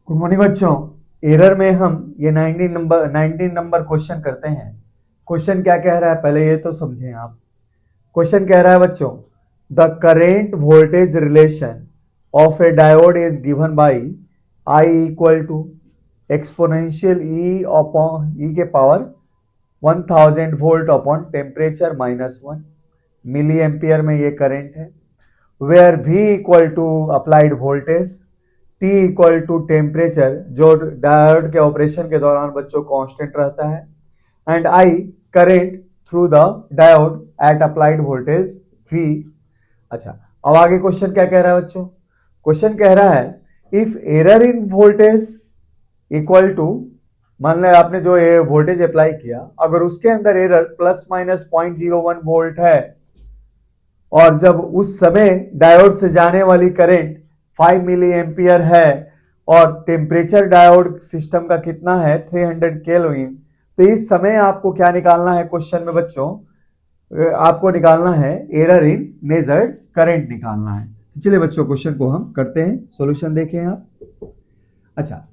Good morning बच्चों। Error में हम ये 19 नंबर क्वेश्चन करते हैं। क्वेश्चन क्या कह रहा है पहले ये तो समझें आप। क्वेश्चन कह रहा है बच्चों, the current voltage relation of a diode is given by I equal to exponential e upon e के power 1000 volt upon temperature -1 milli ampere में ये करंट है। Where V equal to applied voltage, T equal to temperature जो diode के operation के दौरान बच्चों constant रहता है, and I current through the diode at applied voltage V। अच्छा, अब आगे क्वेश्चन क्या कह रहा है बच्चों? क्वेश्चन कह रहा है if error in voltage equal to, मान लिया आपने जो ये वोल्टेज अप्लाई किया, अगर उसके अंदर एरर ±0.01 वोल्ट है और जब उस समय डायोड से जाने वाली करंट 5 मिली एम्पियर है और टेम्परेचर डायोड सिस्टम का कितना है 300 केल्विन, तो इस समय आपको क्या निकालना है क्वेश्चन में बच्चों? आपको निकालना है एरर इन मेजर्ड करंट निकालना है। तो चलिए बच्चों क्वेश्चन को हम करते हैं, सॉल्यूशन देखें आप। अच्छा,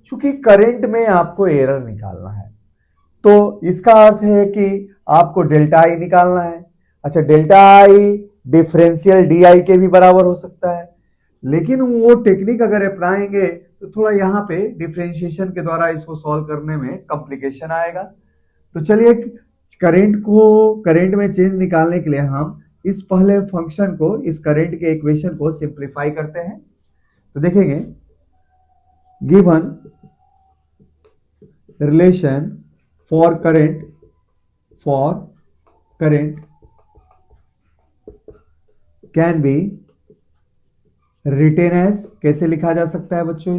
चूंकि करंट में आपको एरर निकालना है तो इसका अर्थ है कि आपको डेल्टा आई निकालना है। अच्छा, delta I differential D I के भी बराबर हो सकता है, लेकिन वो टेक्निक अगर अपनाएंगे तो थोड़ा यहाँ पे डिफरेंशिएशन के द्वारा इसको सॉल्व करने में कॉम्प्लिकेशन आएगा। तो चलिए करंट में चेंज निकालने के लिए हम इस पहले फंक्शन को, इस करंट के इक्वेशन को सिंप्लीफाई करते हैं। तो देखेंगे given relation for current can be written as, कैसे लिखा जा सकता है बच्चों?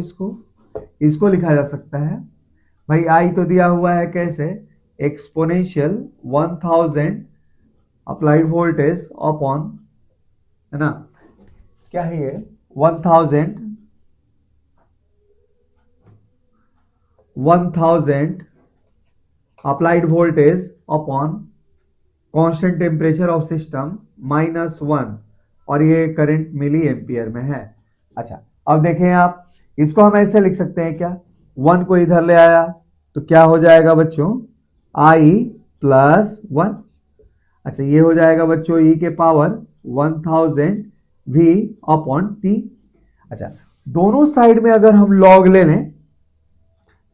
इसको लिखा जा सकता है भाई, आई तो दिया हुआ है कैसे, एक्सपोनेंशियल 1000 अप्लाइड वोल्टेज अपॉन, है ना, क्या है ये 1000 applied voltage upon constant temperature of system -1, और ये करंट मिली एम्पियर में है। अच्छा, अब देखें आप, इसको हम ऐसे लिख सकते हैं क्या, 1 को इधर ले आया तो क्या हो जाएगा बच्चों, I +1। अच्छा, ये हो जाएगा बच्चों e के पावर 1000 V अपॉन T। अच्छा, दोनों साइड में अगर हम लॉग ले लें,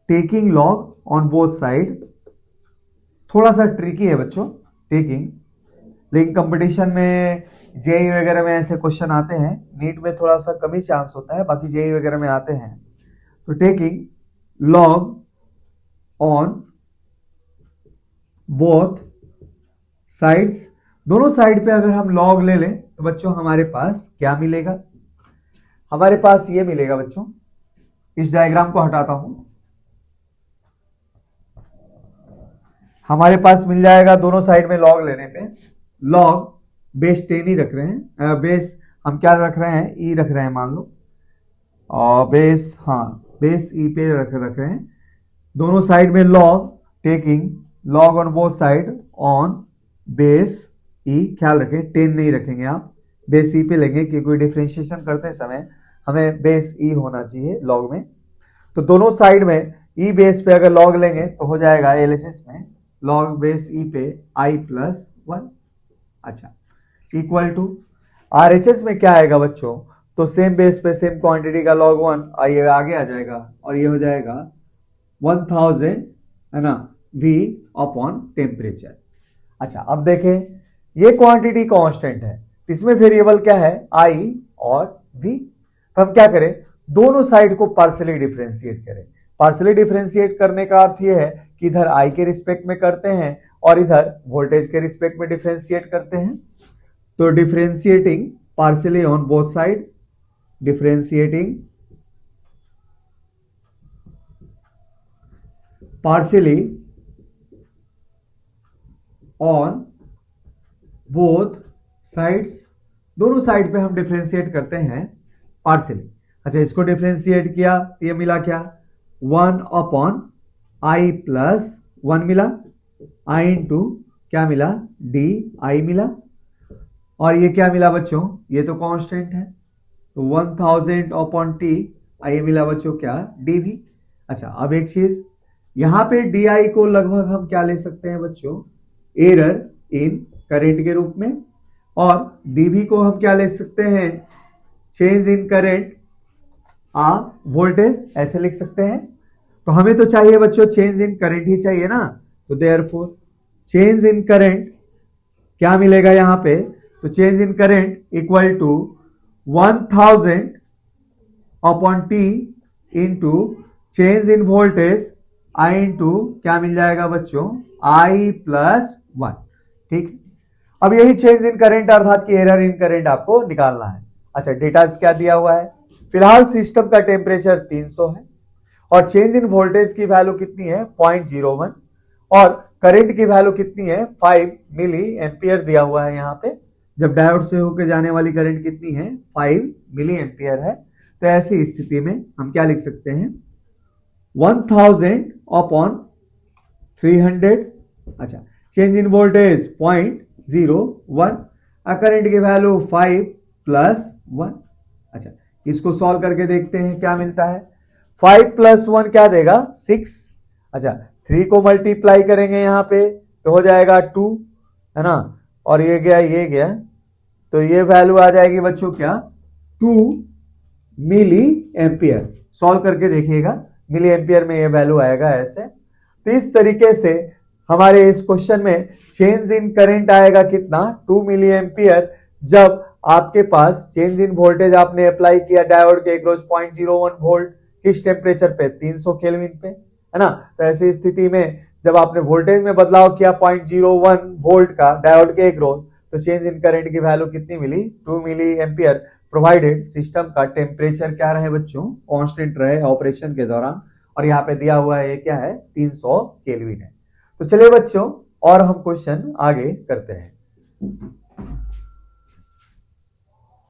taking log on both side, थोड़ा सा ट्रिकी है बच्चों टेकिंग, लेकिन कंपटीशन में जेई वगैरह में ऐसे क्वेश्चन आते हैं, नीट में थोड़ा सा कम ही चांस होता है, बाकी जेई वगैरह में आते हैं। तो taking log on both sides, दोनों साइड पे अगर हम लॉग ले लें तो बच्चों हमारे पास क्या मिलेगा? हमारे पास ये मिलेगा बच्चों, इस डायग्राम को हटाता हूं, हमारे पास मिल जाएगा दोनों साइड में लॉग लेने पे, लॉग बेस 10 ही रख रहे हैं, बेस हम क्या रख रहे हैं, ई रख रहे हैं मान लो, और बेस, हाँ बेस ई पे रख रहे हैं। दोनों साइड में log, taking log on both side on base e, ख्याल रखें 10 नहीं रखेंगे आप, बेस ई पे लेंगे क्योंकि डिफरेंशिएशन करते समय हमें बेस ई होना चाहिए लॉग में। तो दोनों साइड में ई बेस पे अगर लॉग लेंगे तो हो जाएगा एलएचएस में लॉग बेस ई पे I +1। अच्छा, इक्वल टू आरएचएस में क्या आएगा बच्चों, तो सेम बेस पे सेम क्वांटिटी का log 1 आइए आगे आ जाएगा, और ये हो जाएगा 1000, है ना, V अपॉन टेम्परेचर। अच्छा, अब देखें ये क्वांटिटी कांस्टेंट है, इसमें वेरिएबल क्या है, I और V। तो हम क्या करें, दोनों साइड को पार्शियली डिफरेंशिएट करें। पार्शियली डिफरेंशिएट करने का अर्थ ये है कि इधर I के रिस्पेक्ट में करते हैं और इधर वोल्टेज के रिस्पेक्ट में डिफरेंशिएट करते हैं। तो differentiating partially on both side, differentiating partially on both sides, दोनों साइड पे हम डिफरेंशिएट करते हैं पार्शियली। अच्छा, इसको डिफरेंशिएट किया, ये मिला क्या, 1 अपॉन I +1 मिला, I इंटू क्या मिला, डी आई मिला, और ये क्या मिला बच्चों, ये तो कांस्टेंट है, तो 1000 अपॉन टी और ये मिला बच्चों क्या, dV। अच्छा, अब एक चीज यहां पे DI को लगभग हम क्या ले सकते हैं बच्चों, एरर इन करंट के रूप में, और dV को हम क्या ले सकते हैं, चेंज इन करंट वोल्टेज, ऐसे लिख सकते हैं। तो हमें तो चाहिए बच्चों चेंज इन करंट ही चाहिए ना, तो देयरफॉर चेंज इन करंट क्या मिलेगा यहां पे, तो change in current equal to 1000 upon T into change in voltage I into क्या मिल जाएगा बच्चों, I प्लस 1। ठीक, अब यही चेंज इन करंट अर्थात कि एरर इन करंट आपको निकालना है। अच्छा, डेटा क्या दिया हुआ है, फिलहाल सिस्टम का टेम्परेचर 300 है और चेंज इन वोल्टेज की वैल्यू कितनी है 0.01 और करंट की वैल्यू कितनी है 5 मिली एम्पियर दिया हुआ है यहाँ पे। जब डायोड से होकर जाने वाली करंट कितनी है 5 मिली एम्पियर है। तो ऐसी स्थिति में हम क्या लिख सकते हैं 1000 अपॉन 300। अच्छा, चेंज इन वोल्टेज 0.01, करंट की वैल्यू 5 प्लस 1। अच्छा, इसको सॉल्व करके देखते हैं क्या मिलता है, 5 प्लस 1 क्या देगा 6। अच्छा, 3 को मल्टीप्लाई करेंगे यहाँ पे तो हो जाएगा 2, है ना, और ये गया, तो ये वैल्यू आ जाएगी बच्चों क्या 2 मिली एम्पियर। सॉल्व करके देखिएगा मिली एम्पियर में ये वैल्यू आएगा ऐसे। तो इस तरीके से हमारे इस क्वेश्चन में चेंज इन करंट आएगा कितना 2 मिली एम्पियर, जब आपके पास चेंज इन वोल्टेज आपने अप्लाई किया डायोड के एक्रॉस 0.01 वोल्ट, किस टेम्परेचर पे 300 केल्विन पे, है ना। तो ऐसी स्थिति में जब आपने वोल्टेज में बदलाव किया 0.01 वोल्ट का डायोड के एक्रॉस, तो चेंज इन करंट की वैल्यू कितनी मिली 2 मिली एम्पियर, प्रोवाइडेड सिस्टम का टेम्परेचर क्या रहे बच्चों, कांस्टेंट रहे ऑपरेशन के दौरान। और यहाँ पे दिया हुआ है क्या है 300 केल्विन है। तो चलिए बच्चों और हम क्वेश्चन आगे करते हैं।